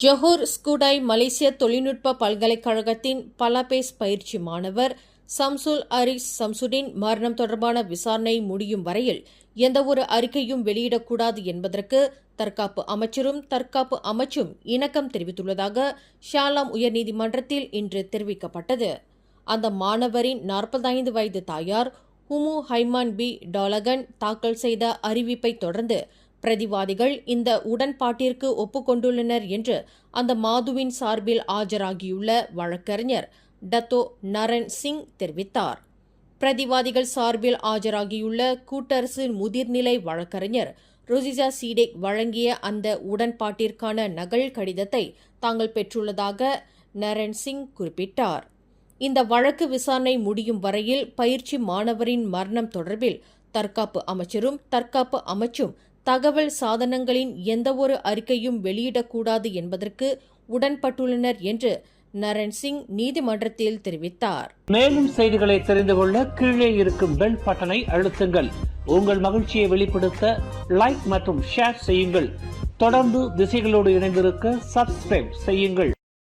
Johor Skudai மலேசிய தொழில்நுட்ப பல்கலைக்கழகத்தின் பலபேஸ் பயிற்சி மாணவர் சம்சுல் அரிஸ் சம்சுடின் மரணம் தொடர்பான விசாரணை முடியும் வரையில் எந்தவொரு அறிக்கையும் வெளியிடக்கூடாது என்பதற்கு தற்காப்பு அமைச்சும் இணக்கம் தெரிவித்துள்ளதாக ஷாலாம் உயர்நீதிமன்றத்தில் இன்று தெரிவிக்கப்பட்டது. அந்த மாணவரின் 45 வயது தாயார் ஹுமு ஹைமான் பி டாலகன் தாக்கல் செய்த அறிவிப்பை தொடர்ந்து பிரதிவாதிகள் இந்த உடன்பாட்டிற்கு ஒப்புக்கொண்டுள்ளனர் என்று அந்த மாதுவின் சார்பில் ஆஜராகியுள்ள வழக்கறிஞர் டத்தோ நரன் சிங் தெரிவித்தார். பிரதிவாதிகள் சார்பில் ஆஜராகியுள்ள கூட்டரசு முதிர்நிலை வழக்கறிஞர் ரோசிசா சீடேக் வழங்கிய அந்த உடன்பாட்டிற்கான நகல் கடிதத்தை தாங்கள் பெற்றுள்ளதாக நரன் சிங் குறிப்பிட்டார். இந்த வழக்கு விசாரணை முடியும் வரையில் பயிற்சி மாணவரின் மரணம் தொடர்பில் தற்காப்பு அமைச்சும் தகவல் சாதனங்களின் எந்தவொரு அறிக்கையும் வெளியிடக்கூடாது என்பதற்கு உடன்பட்டுள்ளனர் என்று நரன் சிங் நீதிமன்றத்தில் தெரிவித்தார். மேலும் செய்திகளை தெரிந்து கொள்ள கீழே இருக்கும் பெல் பட்டனை அழுத்துங்கள். உங்கள் மகிழ்ச்சியை வெளிப்படுத்த லைக் மற்றும் ஷேர் செய்யுங்கள். தொடர்ந்து திசைகளோடு இணைந்திருக்க சப்ஸ்கிரைப் செய்யுங்கள்.